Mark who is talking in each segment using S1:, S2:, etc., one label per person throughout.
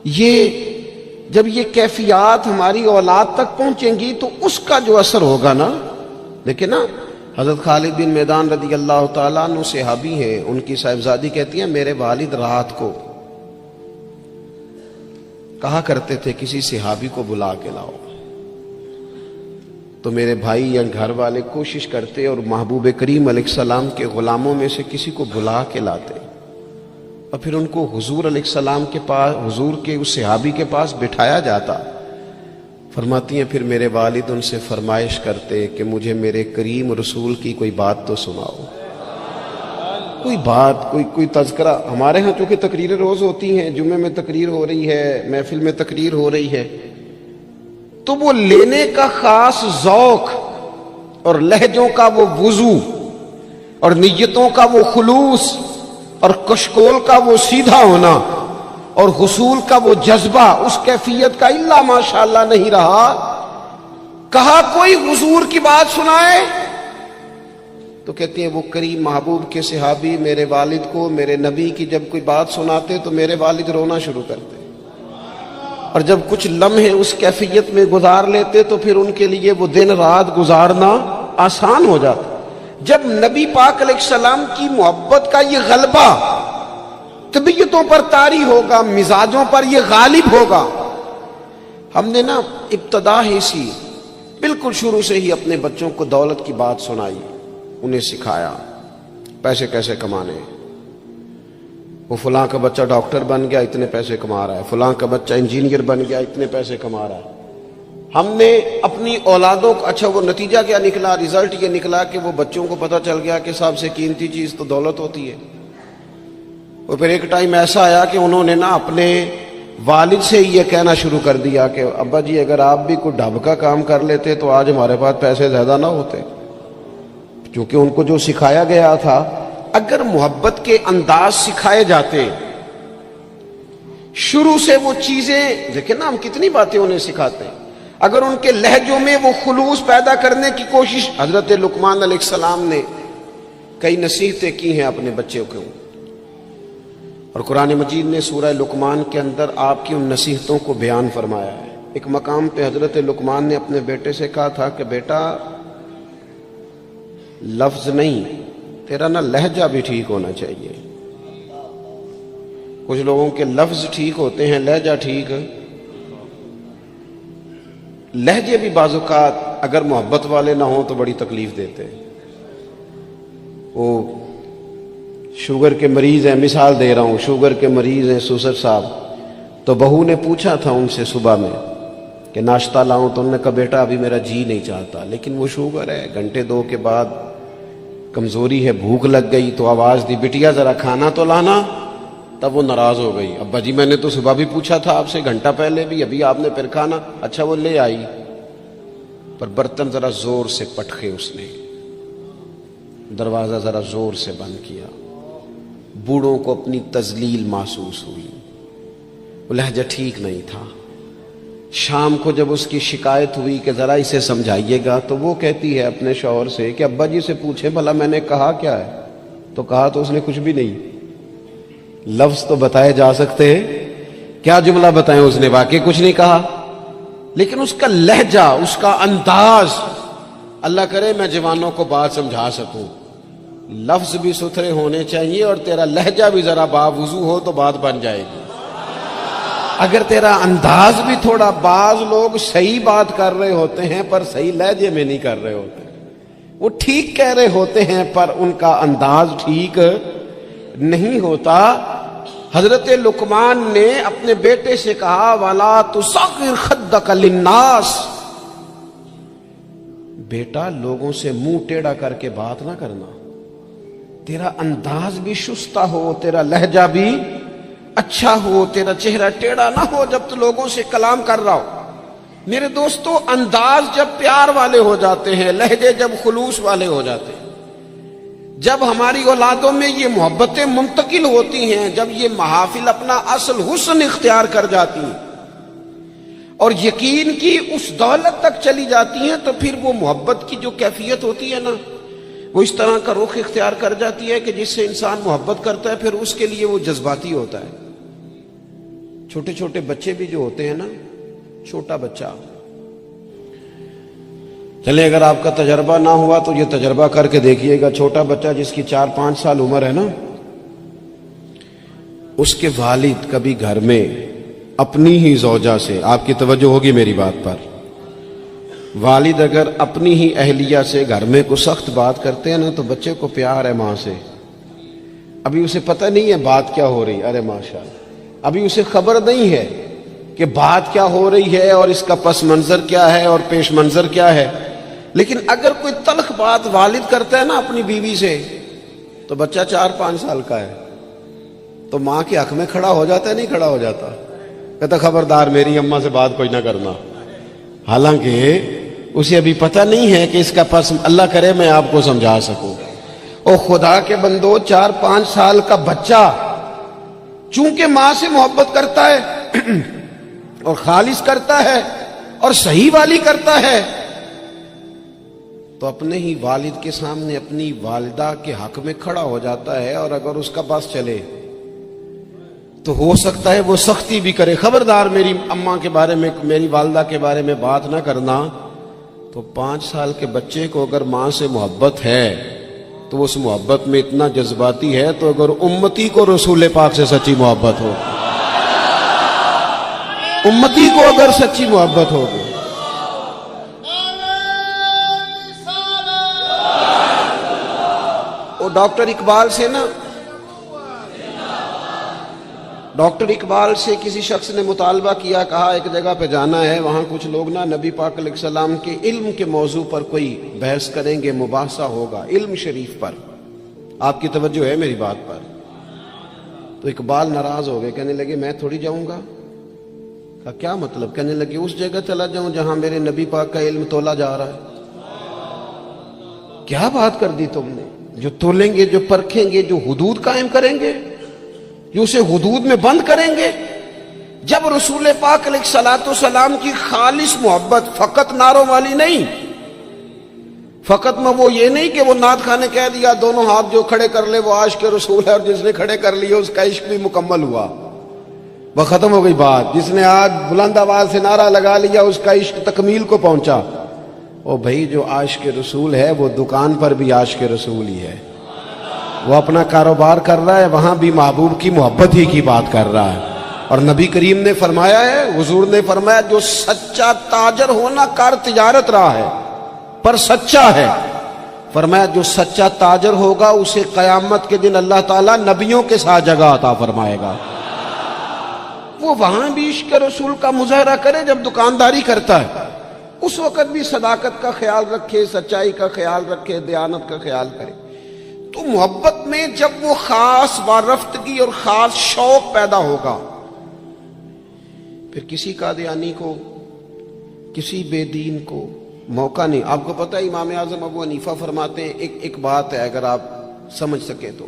S1: یہ جب یہ کیفیات ہماری اولاد تک پہنچیں گی تو اس کا جو اثر ہوگا نا، دیکھیں نا حضرت خالد بن میدان رضی اللہ تعالیٰ عنہ صحابی ہیں، ان کی صاحبزادی کہتی ہیں میرے والد رات کو کہا کرتے تھے کسی صحابی کو بلا کے لاؤ، تو میرے بھائی یا گھر والے کوشش کرتے اور محبوب کریم علیہ السلام کے غلاموں میں سے کسی کو بلا کے لاتے اور پھر ان کو حضور علیہ السلام کے پاس، حضور کے اس صحابی کے پاس بٹھایا جاتا۔ فرماتی ہیں پھر میرے والد ان سے فرمائش کرتے کہ مجھے میرے کریم رسول کی کوئی بات تو سناؤ، کوئی بات، کوئی تذکرہ۔ ہمارے ہاں چونکہ تقریریں روز ہوتی ہیں، جمعے میں تقریر ہو رہی ہے، محفل میں تقریر ہو رہی ہے، تو وہ لینے کا خاص ذوق اور لہجوں کا وہ وضو اور نیتوں کا وہ خلوص اور کشکول کا وہ سیدھا ہونا اور حصول کا وہ جذبہ اس کیفیت کا الا ماشاءاللہ نہیں رہا۔ کہا کوئی حضور کی بات سنائے تو کہتی ہیں وہ کریم محبوب کے صحابی میرے والد کو میرے نبی کی جب کوئی بات سناتے تو میرے والد رونا شروع کرتے، اور جب کچھ لمحے اس کیفیت میں گزار لیتے تو پھر ان کے لیے وہ دن رات گزارنا آسان ہو جاتا۔ جب نبی پاک علیہ السلام کی محبت کا یہ غلبہ طبیعتوں پر طاری ہوگا، مزاجوں پر یہ غالب ہوگا۔ ہم نے نا ابتدا ہی سی بالکل شروع سے ہی اپنے بچوں کو دولت کی بات سنائی، انہیں سکھایا پیسے کیسے کمانے۔ وہ فلاں کا بچہ ڈاکٹر بن گیا اتنے پیسے کما رہا ہے، فلاں کا بچہ انجینئر بن گیا اتنے پیسے کما رہا ہے۔ ہم نے اپنی اولادوں کو، اچھا وہ نتیجہ کیا نکلا، رزلٹ یہ نکلا کہ وہ بچوں کو پتہ چل گیا کہ سب سے قیمتی چیز تو دولت ہوتی ہے۔ اور پھر ایک ٹائم ایسا آیا کہ انہوں نے نا اپنے والد سے یہ کہنا شروع کر دیا کہ ابا جی اگر آپ بھی کوئی ڈھب کا کام کر لیتے تو آج ہمارے پاس پیسے زیادہ نہ ہوتے، کیونکہ ان کو جو سکھایا گیا تھا۔ اگر محبت کے انداز سکھائے جاتے شروع سے، وہ چیزیں دیکھیں نا ہم کتنی باتیں انہیں سکھاتے ہیں، اگر ان کے لہجوں میں وہ خلوص پیدا کرنے کی کوشش، حضرت لقمان علیہ السلام نے کئی نصیحتیں کی ہیں اپنے بچے کو، اور قرآن مجید نے سورہ لقمان کے اندر آپ کی ان نصیحتوں کو بیان فرمایا ہے۔ ایک مقام پہ حضرت لقمان نے اپنے بیٹے سے کہا تھا کہ بیٹا لفظ نہیں، تیرا نا لہجہ بھی ٹھیک ہونا چاہیے۔ کچھ لوگوں کے لفظ ٹھیک ہوتے ہیں، لہجہ ٹھیک۔ لہجے بھی بعض اوقات اگر محبت والے نہ ہوں تو بڑی تکلیف دیتے ہیں۔ وہ شوگر کے مریض ہیں، مثال دے رہا ہوں، شوگر کے مریض ہیں سسر صاحب، تو بہو نے پوچھا تھا ان سے صبح میں کہ ناشتہ لاؤں، تو انہوں نے کہا بیٹا ابھی میرا جی نہیں چاہتا، لیکن وہ شوگر ہے، گھنٹے دو کے بعد کمزوری ہے، بھوک لگ گئی تو آواز دی بیٹیا ذرا کھانا تو لانا۔ تب وہ ناراض ہو گئی، ابا جی میں نے تو صبح بھی پوچھا تھا آپ سے، گھنٹہ پہلے بھی، ابھی آپ نے پھر کھانا۔ اچھا وہ لے آئی، پر برتن ذرا زور سے پٹکے، اس نے دروازہ ذرا زور سے بند کیا۔ بوڑھوں کو اپنی تذلیل محسوس ہوئی، وہ لہجہ ٹھیک نہیں تھا۔ شام کو جب اس کی شکایت ہوئی کہ ذرا اسے سمجھائیے گا، تو وہ کہتی ہے اپنے شوہر سے کہ ابا جی سے پوچھیں بھلا میں نے کہا کیا ہے، تو کہا تو اس نے کچھ بھی نہیں۔ لفظ تو بتائے جا سکتے ہیں، کیا جملہ بتائیں، اس نے واقعی کچھ نہیں کہا، لیکن اس کا لہجہ، اس کا انداز، اللہ کرے میں جوانوں کو بات سمجھا سکوں۔ لفظ بھی ستھرے ہونے چاہیے اور تیرا لہجہ بھی ذرا باوضو ہو تو بات بن جائے گی۔ اگر تیرا انداز بھی تھوڑا، بعض لوگ صحیح بات کر رہے ہوتے ہیں پر صحیح لہجے میں نہیں کر رہے ہوتے، وہ ٹھیک کہہ رہے ہوتے ہیں پر ان کا انداز ٹھیک نہیں ہوتا۔ حضرت لقمان نے اپنے بیٹے سے کہا وَلَا تُصَغِّرْ خَدَّكَ لِلنَّاسِ، بیٹا لوگوں سے منہ ٹیڑھا کر کے بات نہ کرنا، تیرا انداز بھی شستہ ہو، تیرا لہجہ بھی اچھا ہو، تیرا چہرہ ٹیڑھا نہ ہو جب تو لوگوں سے کلام کر رہا ہو۔ میرے دوستو، انداز جب پیار والے ہو جاتے ہیں، لہجے جب خلوص والے ہو جاتے ہیں، جب ہماری اولادوں میں یہ محبتیں منتقل ہوتی ہیں، جب یہ محافل اپنا اصل حسن اختیار کر جاتی ہیں اور یقین کی اس دولت تک چلی جاتی ہیں، تو پھر وہ محبت کی جو کیفیت ہوتی ہے نا، وہ اس طرح کا رخ اختیار کر جاتی ہے کہ جس سے انسان محبت کرتا ہے پھر اس کے لیے وہ جذباتی ہوتا ہے۔ چھوٹے چھوٹے بچے بھی جو ہوتے ہیں نا، چھوٹا بچہ، چلے اگر آپ کا تجربہ نہ ہوا تو یہ تجربہ کر کے دیکھیے گا، چھوٹا بچہ جس کی 4-5 سال عمر ہے نا، اس کے والد کبھی گھر میں اپنی ہی زوجہ سے، آپ کی توجہ ہوگی میری بات پر، والد اگر اپنی ہی اہلیہ سے گھر میں کوئی سخت بات کرتے ہیں نا تو بچے کو پیار ہے ماں سے، ابھی اسے پتہ نہیں ہے بات کیا ہو رہی، ارے ماشاءاللہ، ابھی اسے خبر نہیں ہے کہ بات کیا ہو رہی ہے اور اس کا پس منظر کیا ہے اور پیش منظر کیا ہے، لیکن اگر کوئی تلخ بات والد کرتا ہے نا اپنی بیوی سے تو بچہ 4-5 سال کا ہے تو ماں کے حق میں کھڑا ہو جاتا ہے، نہیں کھڑا ہو جاتا، کہتا خبردار میری اماں سے بات کوئی نہ کرنا، حالانکہ اسے ابھی پتہ نہیں ہے کہ اس کا پس، اللہ کرے میں آپ کو سمجھا سکوں، اور خدا کے بندو 4-5 سال کا بچہ چونکہ ماں سے محبت کرتا ہے اور خالص کرتا ہے اور صحیح والی کرتا ہے تو اپنے ہی والد کے سامنے اپنی والدہ کے حق میں کھڑا ہو جاتا ہے، اور اگر اس کا بس چلے تو ہو سکتا ہے وہ سختی بھی کرے، خبردار میری اماں کے بارے میں، میری والدہ کے بارے میں بات نہ کرنا، تو 5 سال کے بچے کو اگر ماں سے محبت ہے تو اس محبت میں اتنا جذباتی ہے، تو اگر امتی کو رسول پاک سے سچی محبت ہو، امتی کو اگر سچی محبت ہو تو ڈاکٹر اقبال سے نا، ڈاکٹر اقبال سے کسی شخص نے مطالبہ کیا، کہا ایک جگہ پہ جانا ہے، وہاں کچھ لوگ نا نبی پاک علیہ السلام کے علم کے موضوع پر کوئی بحث کریں گے، مباحثہ ہوگا علم شریف پر، آپ کی توجہ ہے میری بات پر، تو اقبال ناراض ہو گئے، کہنے لگے میں تھوڑی جاؤں گا، کہا کیا مطلب، کہنے لگے اس جگہ چلا جاؤں جہاں میرے نبی پاک کا علم تولا جا رہا ہے، کیا بات کر دی تم نے، جو تولیں گے، جو پرکھیں گے، جو حدود قائم کریں گے، جو اسے حدود میں بند کریں گے، جب رسول پاک علیہ الصلوۃ والسلام کی خالص محبت فقط نعروں والی نہیں، فقط میں وہ یہ نہیں کہ وہ نعت خانے کہہ دیا دونوں ہاتھ جو کھڑے کر لے وہ عاشق رسول ہے، اور جس نے کھڑے کر لیے اس کا عشق بھی مکمل ہوا، وہ ختم ہو گئی بات، جس نے آج بلند آواز سے نعرہ لگا لیا اس کا عشق تکمیل کو پہنچا، او بھائی جو عاشق رسول ہے وہ دکان پر بھی عاشق رسول ہی ہے، وہ اپنا کاروبار کر رہا ہے وہاں بھی محبوب کی محبت ہی کی بات کر رہا ہے، اور نبی کریم نے فرمایا ہے، حضور نے فرمایا جو سچا تاجر ہونا کار تجارت رہا ہے پر سچا ہے، فرمایا جو سچا تاجر ہوگا اسے قیامت کے دن اللہ تعالیٰ نبیوں کے ساتھ جگہ عطا فرمائے گا، وہ وہاں بھی عشق رسول کا مظاہرہ کرے جب دکانداری کرتا ہے، اس وقت بھی صداقت کا خیال رکھے، سچائی کا خیال رکھے، دیانت کا خیال کرے، تو محبت میں جب وہ خاص وارفتگی اور خاص شوق پیدا ہوگا، پھر کسی قادیانی کو، کسی بے دین کو موقع نہیں، آپ کو پتہ ہے امام اعظم ابو حنیفہ فرماتے ہیں، ایک بات ہے اگر آپ سمجھ سکے تو،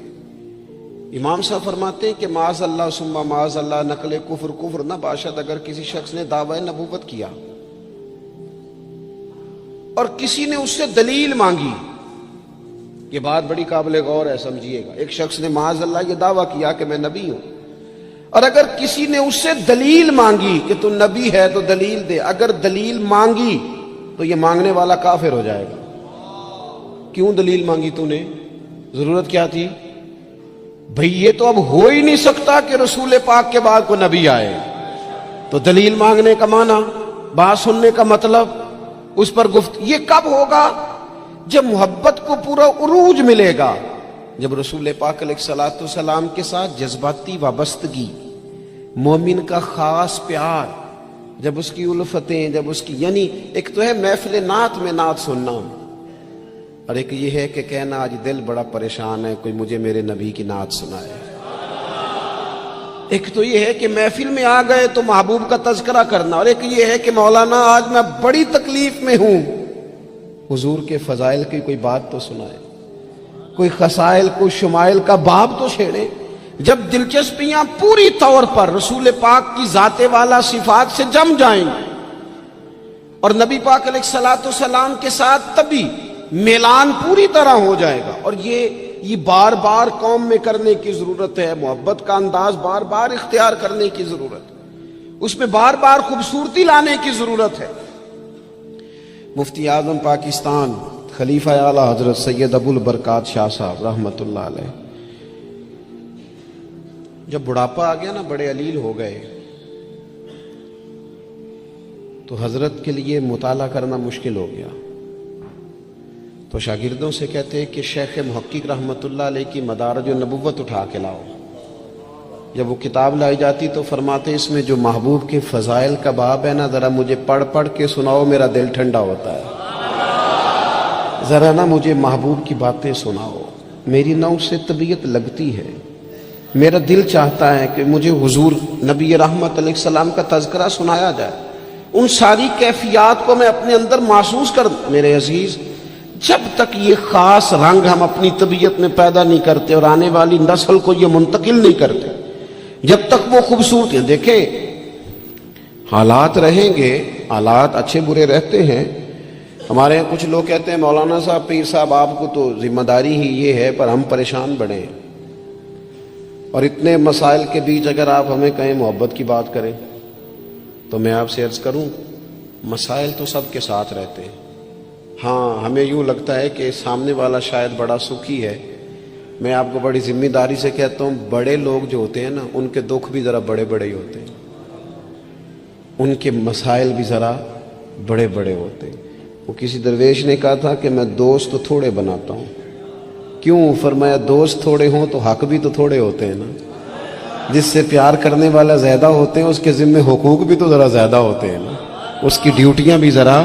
S1: امام صاحب فرماتے ہیں کہ معاذ اللہ ثم معاذ اللہ نقل کفر نہ باشد، اگر کسی شخص نے دعوی نبوت کیا اور کسی نے اس سے دلیل مانگی، یہ بات بڑی قابل غور ہے، سمجھیے گا، ایک شخص نے معاذ اللہ یہ دعویٰ کیا کہ میں نبی ہوں، اور اگر کسی نے اس سے دلیل مانگی کہ تو نبی ہے تو دلیل دے، اگر دلیل مانگی تو یہ مانگنے والا کافر ہو جائے گا، کیوں دلیل مانگی تو نے، ضرورت کیا تھی بھئی، یہ تو اب ہو ہی نہیں سکتا کہ رسول پاک کے بعد کوئی نبی آئے، تو دلیل مانگنے کا معنی، بات سننے کا مطلب، اس پر یہ کب ہوگا جب محبت کو پورا عروج ملے گا، جب رسول پاک علیہ الصلوۃ والسلام کے ساتھ جذباتی وابستگی، مومن کا خاص پیار، جب اس کی الفتیں، جب اس کی، یعنی ایک تو ہے محفل نعت میں نعت سننا، اور ایک یہ ہے کہ کہنا آج دل بڑا پریشان ہے کوئی مجھے میرے نبی کی نعت سنائے، ایک تو یہ ہے کہ محفل میں آ گئے تو محبوب کا تذکرہ کرنا، اور ایک یہ ہے کہ مولانا آج میں بڑی تکلیف میں ہوں، حضور کے فضائل کی کوئی بات تو سنائے، کوئی خصائل، کوئی شمائل کا باب تو چھیڑے، جب دلچسپیاں پوری طور پر رسول پاک کی ذات والا صفات سے جم جائیں گے اور نبی پاک علیہ الصلوۃ والسلام کے ساتھ تبھی میلان پوری طرح ہو جائے گا، اور یہ بار بار قوم میں کرنے کی ضرورت ہے، محبت کا انداز بار بار اختیار کرنے کی ضرورت ہے، اس میں بار بار خوبصورتی لانے کی ضرورت ہے۔ مفتی اعظم پاکستان خلیفہ اعلیٰ حضرت سید ابو البرکات شاہ صاحب رحمۃ اللہ علیہ، جب بڑھاپا آ گیا نا، بڑے علیل ہو گئے، تو حضرت کے لیے مطالعہ کرنا مشکل ہو گیا، تو شاگردوں سے کہتے کہ شیخ محقق رحمۃ اللہ علیہ کی مدارج النبوت اٹھا کے لاؤ۔ جب وہ کتاب لائی جاتی تو فرماتے اس میں جو محبوب کے فضائل کا باب ہے نا، ذرا مجھے پڑھ پڑھ کے سناؤ، میرا دل ٹھنڈا ہوتا ہے، ذرا نا مجھے محبوب کی باتیں سناؤ، میری نا اس سے طبیعت لگتی ہے، میرا دل چاہتا ہے کہ مجھے حضور نبی رحمت علیہ السلام کا تذکرہ سنایا جائے، ان ساری کیفیات کو میں اپنے اندر محسوس کر دوں۔ میرے عزیز، جب تک یہ خاص رنگ ہم اپنی طبیعت میں پیدا نہیں کرتے اور آنے والی نسل کو یہ منتقل نہیں کرتے، جب تک وہ خوبصورتی، دیکھیں حالات رہیں گے، حالات اچھے برے رہتے ہیں۔ ہمارے یہاں کچھ لوگ کہتے ہیں مولانا صاحب، پیر صاحب، آپ کو تو ذمہ داری ہی یہ ہے، پر ہم پریشان بڑھیں، اور اتنے مسائل کے بیچ اگر آپ ہمیں کہیں محبت کی بات کریں تو میں آپ سے عرض کروں، مسائل تو سب کے ساتھ رہتے ہیں۔ ہاں، ہمیں یوں لگتا ہے کہ سامنے والا شاید بڑا سکھی ہے۔ میں آپ کو بڑی ذمہ داری سے کہتا ہوں، بڑے لوگ جو ہوتے ہیں نا، ان کے دکھ بھی ذرا بڑے بڑے ہی ہوتے ہیں، ان کے مسائل بھی ذرا بڑے بڑے ہوتے ہیں۔ وہ کسی درویش نے کہا تھا کہ میں دوست تو تھوڑے بناتا ہوں، کیوں؟ فرمایا دوست تھوڑے ہوں تو حق بھی تو تھوڑے ہوتے ہیں نا، جس سے پیار کرنے والا زیادہ ہوتے ہیں، اس کے ذمہ حقوق بھی تو ذرا زیادہ ہوتے ہیں نا، اس کی ڈیوٹیاں بھی ذرا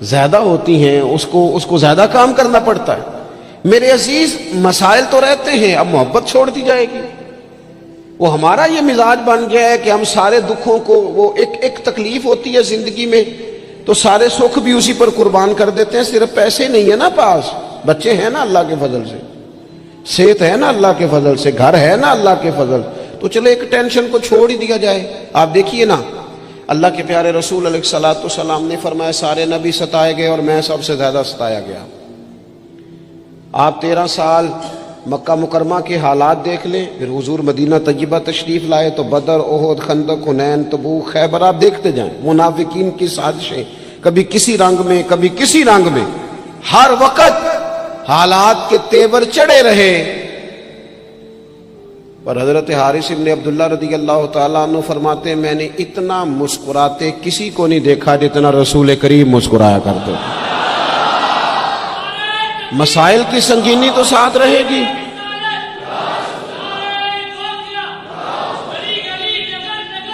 S1: زیادہ ہوتی ہیں، اس کو زیادہ کام کرنا پڑتا ہے۔ میرے عزیز، مسائل تو رہتے ہیں، اب محبت چھوڑ دی جائے گی؟ وہ ہمارا یہ مزاج بن گیا ہے کہ ہم سارے دکھوں کو، وہ ایک تکلیف ہوتی ہے زندگی میں تو سارے سکھ بھی اسی پر قربان کر دیتے ہیں۔ صرف پیسے نہیں ہے نا پاس، بچے ہیں نا اللہ کے فضل سے، صحت ہے نا اللہ کے فضل سے، گھر ہے نا اللہ کے فضل، تو چلے ایک ٹینشن کو چھوڑ ہی دیا جائے۔ آپ دیکھیے نا، اللہ کے پیارے رسول علیہ الصلوۃ والسلام نے فرمایا سارے نبی ستائے گئے اور میں سب سے زیادہ ستایا گیا۔ آپ 13 سال مکہ مکرمہ کے حالات دیکھ لیں، پھر حضور مدینہ طیبہ تشریف لائے تو بدر، احد، خندق، حنین، تبوک، خیبر، آپ دیکھتے جائیں منافقین کی سازشیں، کبھی کسی رنگ میں کبھی کسی رنگ میں، ہر وقت حالات کے تیور چڑھے رہے، پر حضرت حارث ابن عبداللہ رضی اللہ تعالیٰ عنہ فرماتے ہیں میں نے اتنا مسکراتے کسی کو نہیں دیکھا جتنا رسول کریم مسکرایا کرتے۔ مسائل کی سنگینی تو ساتھ رہے گی،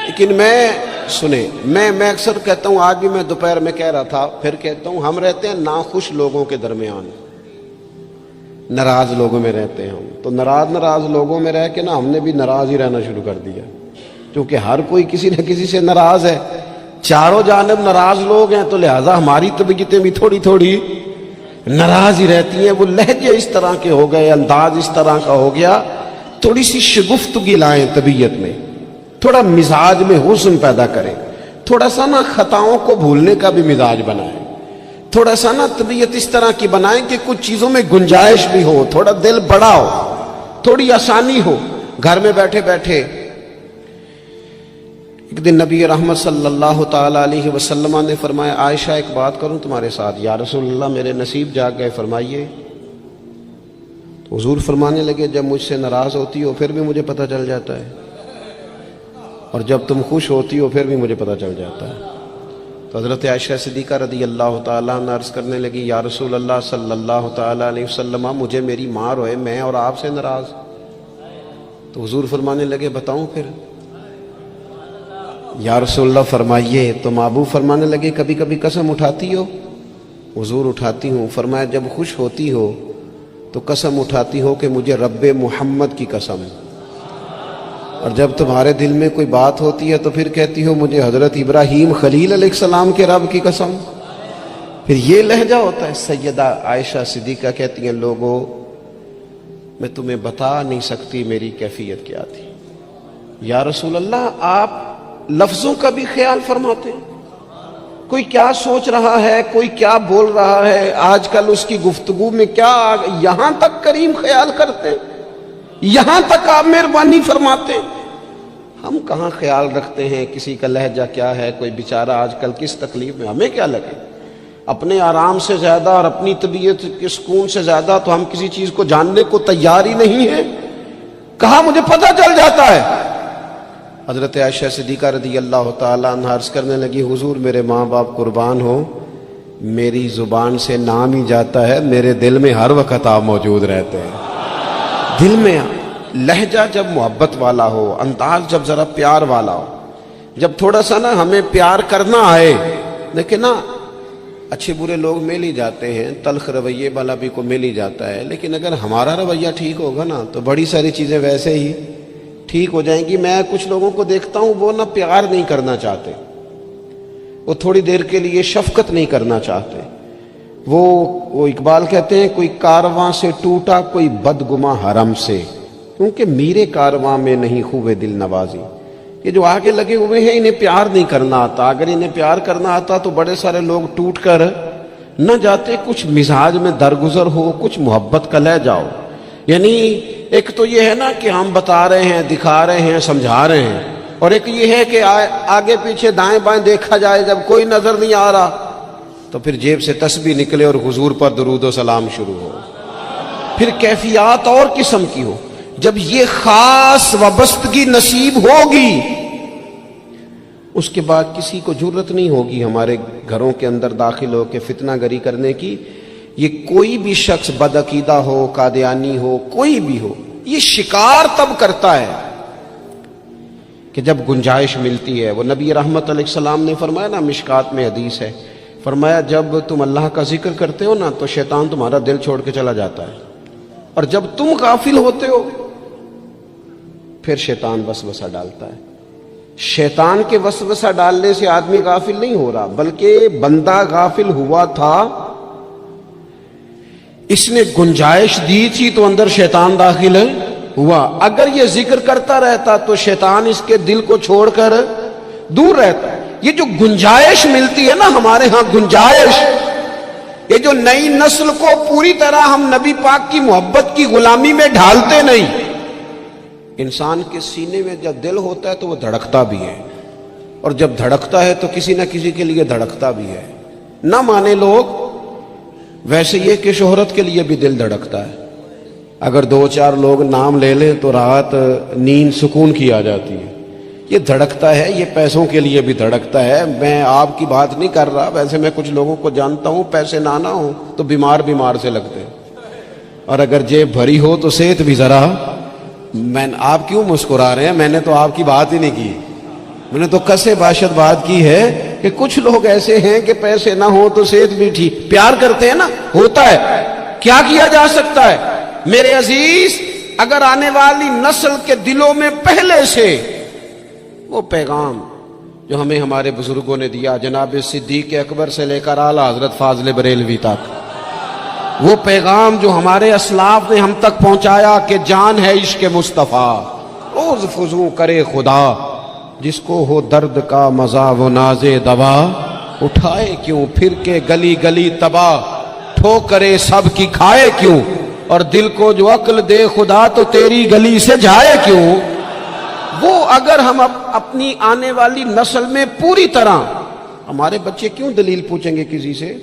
S1: لیکن میں اکثر کہتا ہوں، آج بھی میں دوپہر میں کہہ رہا تھا، پھر کہتا ہوں، ہم رہتے ہیں ناخوش لوگوں کے درمیان، ناراض لوگوں میں رہتے ہیں ہم، تو ناراض لوگوں میں رہ کے نا ہم نے بھی ناراض ہی رہنا شروع کر دیا، کیونکہ ہر کوئی کسی نہ کسی سے ناراض ہے، چاروں جانب ناراض لوگ ہیں، تو لہٰذا ہماری طبیعتیں بھی تھوڑی تھوڑی ناراض ہی رہتی ہیں۔ وہ لہجے اس طرح کے ہو گئے، انداز اس طرح کا ہو گیا، تھوڑی سی شگفتگی لائیں طبیعت میں، تھوڑا مزاج میں حسن پیدا کریں، تھوڑا سا نا خطاؤں کو بھولنے کا بھی مزاج بنائیں، تھوڑا سا نا طبیعت اس طرح کی بنائیں کہ کچھ چیزوں میں گنجائش بھی ہو، تھوڑا دل بڑا ہو، تھوڑی آسانی ہو گھر میں بیٹھے بیٹھے۔ ایک دن نبی رحمت صلی اللہ تعالی علیہ وسلم نے فرمایا عائشہ ایک بات کروں تمہارے ساتھ؟ یا رسول اللہ میرے نصیب جاگ گئے، فرمائیے۔ تو حضور فرمانے لگے جب مجھ سے ناراض ہوتی ہو پھر بھی مجھے پتہ چل جاتا ہے، اور جب تم خوش ہوتی ہو پھر بھی مجھے پتہ چل جاتا ہے۔ تو حضرت عائشہ صدیقہ رضی اللہ تعالیٰ عنہ عرض کرنے لگی یا رسول اللہ صلی اللہ تعالیٰ علیہ وسلم، مجھے میری ماں روئے، میں اور آپ سے ناراض۔ تو حضور فرمانے لگے بتاؤں پھر؟ یا رسول اللہ فرمائیے۔ تو محبوب فرمانے لگے کبھی کبھی قسم اٹھاتی ہو؟ حضور اٹھاتی ہوں۔ فرمایا جب خوش ہوتی ہو تو قسم اٹھاتی ہو کہ مجھے رب محمد کی قسم، اور جب تمہارے دل میں کوئی بات ہوتی ہے تو پھر کہتی ہو مجھے حضرت ابراہیم خلیل علیہ السلام کے رب کی قسم۔ پھر یہ لہجہ ہوتا ہے۔ سیدہ عائشہ صدیقہ کہتی ہیں لوگوں میں تمہیں بتا نہیں سکتی میری کیفیت کیا تھی۔ یا رسول اللہ آپ لفظوں کا بھی خیال فرماتے ہیں، کوئی کیا سوچ رہا ہے، کوئی کیا بول رہا ہے، آج کل اس کی گفتگو میں کیا، یہاں تک کریم خیال کرتے ہیں، یہاں تک آپ مہربانی فرماتے ہیں۔ ہم کہاں خیال رکھتے ہیں کسی کا لہجہ کیا ہے، کوئی بیچارہ آج کل کس تکلیف میں، ہمیں کیا لگے؟ اپنے آرام سے زیادہ اور اپنی طبیعت کے سکون سے زیادہ تو ہم کسی چیز کو جاننے کو تیار ہی نہیں ہیں۔ کہاں مجھے پتہ چل جاتا ہے۔ حضرت عائشہ صدیقہ رضی اللہ تعالیٰ عنہ عرض کرنے لگی، حضور میرے ماں باپ قربان ہو، میری زبان سے نام ہی جاتا ہے، میرے دل میں ہر وقت آپ موجود رہتے ہیں۔ دل میں لہجہ جب محبت والا ہو، انداز جب ذرا پیار والا ہو، جب تھوڑا سا نا ہمیں پیار کرنا آئے، لیکن نا اچھے برے لوگ مل ہی جاتے ہیں، تلخ رویے والا بھی کو مل ہی جاتا ہے، لیکن اگر ہمارا رویہ ٹھیک ہوگا نا تو بڑی ساری چیزیں ویسے ہی ٹھیک ہو جائیں گی۔ میں کچھ لوگوں کو دیکھتا ہوں وہ نا پیار نہیں کرنا چاہتے، وہ تھوڑی دیر کے لیے شفقت نہیں کرنا چاہتے، وہ اقبال کہتے ہیں کوئی کارواں سے ٹوٹا کوئی بدگماں حرم سے، کیونکہ میرے کارواں میں نہیں خوبے دل نوازی۔ یہ جو آگے لگے ہوئے ہیں انہیں پیار نہیں کرنا آتا، اگر انہیں پیار کرنا آتا تو بڑے سارے لوگ ٹوٹ کر نہ جاتے۔ کچھ مزاج میں درگزر ہو، کچھ محبت کا لے جاؤ۔ یعنی ایک تو یہ ہے نا کہ ہم بتا رہے ہیں، دکھا رہے ہیں، سمجھا رہے ہیں، اور ایک یہ ہے کہ آگے پیچھے دائیں بائیں دیکھا جائے، جب کوئی نظر نہیں آ رہا تو پھر جیب سے تسبیح نکلے اور حضور پر درود و سلام شروع ہو۔ پھر کیفیات اور قسم کی ہو۔ جب یہ خاص وابستگی نصیب ہوگی اس کے بعد کسی کو جرت نہیں ہوگی ہمارے گھروں کے اندر داخل ہو کے فتنہ گری کرنے کی۔ یہ کوئی بھی شخص بدعقیدہ ہو، قادیانی ہو، کوئی بھی ہو، یہ شکار تب کرتا ہے کہ جب گنجائش ملتی ہے۔ وہ نبی رحمت علیہ السلام نے فرمایا نا، مشکات میں حدیث ہے، فرمایا جب تم اللہ کا ذکر کرتے ہو نا تو شیطان تمہارا دل چھوڑ کے چلا جاتا ہے، اور جب تم غافل ہوتے ہو پھر شیطان وسوسہ ڈالتا ہے۔ شیطان کے وسوسہ ڈالنے سے آدمی غافل نہیں ہو رہا، بلکہ بندہ غافل ہوا تھا، اس نے گنجائش دی تھی تو اندر شیطان داخل ہوا۔ اگر یہ ذکر کرتا رہتا تو شیطان اس کے دل کو چھوڑ کر دور رہتا۔ یہ جو گنجائش ملتی ہے نا ہمارے ہاں، گنجائش، یہ جو نئی نسل کو پوری طرح ہم نبی پاک کی محبت کی غلامی میں ڈھالتے نہیں۔ انسان کے سینے میں جب دل ہوتا ہے تو وہ دھڑکتا بھی ہے، اور جب دھڑکتا ہے تو کسی نہ کسی کے لیے دھڑکتا بھی ہے۔ نہ مانے لوگ، ویسے یہ کہ شہرت کے لیے بھی دل دھڑکتا ہے۔ اگر دو چار لوگ نام لے لیں تو رات نیند سکون کی آ جاتی ہے۔ یہ دھڑکتا ہے، یہ پیسوں کے لیے بھی دھڑکتا ہے۔ میں آپ کی بات نہیں کر رہا، ویسے میں کچھ لوگوں کو جانتا ہوں، پیسے نہ ہوں تو بیمار سے لگتے ہیں، اور اگر جیب بھری ہو تو صحت بھی ذرا۔ آپ کیوں مسکرا رہے ہیں؟ میں نے تو آپ کی بات ہی نہیں کی، میں نے تو کسے باشد بات کی ہے کہ کچھ لوگ ایسے ہیں کہ پیسے نہ ہو تو صحت بھی ٹھیک، پیار کرتے ہیں نا، ہوتا ہے، کیا کیا جا سکتا ہے؟ میرے عزیز، اگر آنے والی نسل کے دلوں میں پہلے سے وہ پیغام جو ہمیں ہمارے بزرگوں نے دیا، جناب صدیق اکبر سے لے کر اعلیٰ حضرت فاضل بریلوی تک، وہ پیغام جو ہمارے اسلاف نے ہم تک پہنچایا کہ جان ہے عشق مصطفیٰ، روز فضو کرے خدا، جس کو ہو درد کا مزہ وہ ناز دوا، اٹھائے کیوں پھر کے گلی گلی تباہ، ٹھوکرے سب کی کھائے کیوں، اور دل کو جو عقل دے خدا تو تیری گلی سے جائے کیوں۔ وہ اگر ہم اپنی آنے والی نسل میں پوری طرح، ہمارے بچے کیوں دلیل پوچھیں گے کسی سے؟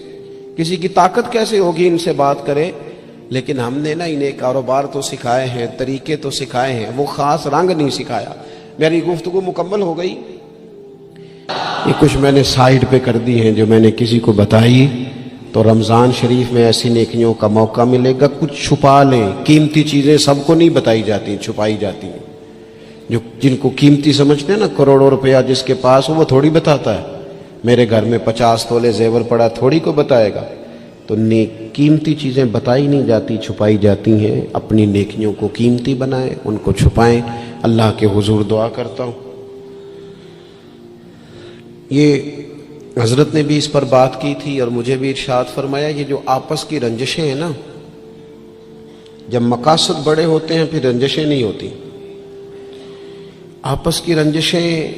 S1: کسی کی طاقت کیسے ہوگی ان سے بات کرے؟ لیکن ہم نے نا انہیں کاروبار تو سکھائے ہیں، طریقے تو سکھائے ہیں، وہ خاص رنگ نہیں سکھایا۔ میری گفتگو مکمل ہو گئی، یہ کچھ میں نے سائیڈ پہ کر دی ہیں جو میں نے کسی کو بتائی، تو رمضان شریف میں ایسی نیکیوں کا موقع ملے گا۔ کچھ چھپا لیں، قیمتی چیزیں سب کو نہیں بتائی جاتی، چھپائی جاتی ہیں۔ جو جن کو قیمتی سمجھتے ہیں نا، کروڑوں روپیہ جس کے پاس ہو وہ تھوڑی بتاتا ہے۔ میرے گھر میں 50 تولے زیور پڑا، تھوڑی کو بتائے گا۔ تو قیمتی چیزیں بتائی نہیں جاتی، چھپائی جاتی ہیں۔ اپنی نیکیوں کو قیمتی بنائیں، ان کو چھپائیں۔ اللہ کے حضور دعا کرتا ہوں، یہ حضرت نے بھی اس پر بات کی تھی اور مجھے بھی ارشاد فرمایا، یہ جو آپس کی رنجشیں ہیں نا، جب مقاصد بڑے ہوتے ہیں پھر رنجشیں نہیں ہوتی۔ آپس کی رنجشیں،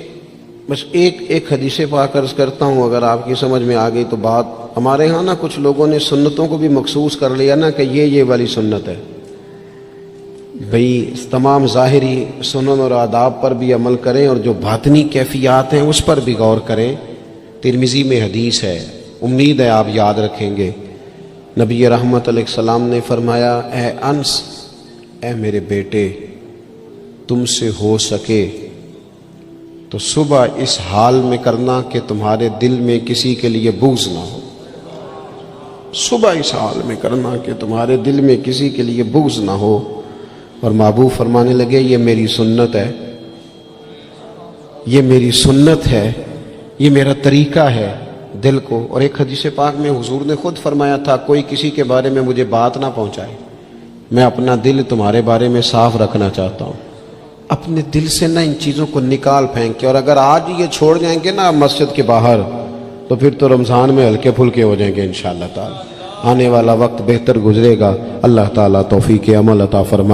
S1: بس ایک حدیث پاک عرض کرتا ہوں، اگر آپ کی سمجھ میں آ گئی تو بات۔ ہمارے ہاں نا کچھ لوگوں نے سنتوں کو بھی مخصوص کر لیا نا کہ یہ والی سنت ہے۔ بھئی تمام ظاہری سنن اور آداب پر بھی عمل کریں اور جو باطنی کیفیات ہیں اس پر بھی غور کریں۔ ترمذی میں حدیث ہے، امید ہے آپ یاد رکھیں گے۔ نبی رحمت علیہ السلام نے فرمایا، اے انس، اے میرے بیٹے، تم سے ہو سکے تو صبح اس حال میں کرنا کہ تمہارے دل میں کسی کے لیے بغض نہ ہو۔ صبح اس حال میں کرنا کہ تمہارے دل میں کسی کے لیے بغض نہ ہو۔ اور محبوب فرمانے لگے، یہ میری سنت ہے، یہ میری سنت ہے، یہ میرا طریقہ ہے دل کو۔ اور ایک حدیث پاک میں حضور نے خود فرمایا تھا، کوئی کسی کے بارے میں مجھے بات نہ پہنچائے، میں اپنا دل تمہارے بارے میں صاف رکھنا چاہتا ہوں۔ اپنے دل سے نہ ان چیزوں کو نکال پھینک کے، اور اگر آج یہ چھوڑ جائیں گے نا مسجد کے باہر، تو پھر تو رمضان میں ہلکے پھلکے ہو جائیں گے انشاءاللہ تعالی۔ آنے والا وقت بہتر گزرے گا۔ اللہ تعالیٰ توفیق عمل عطا فرمائے۔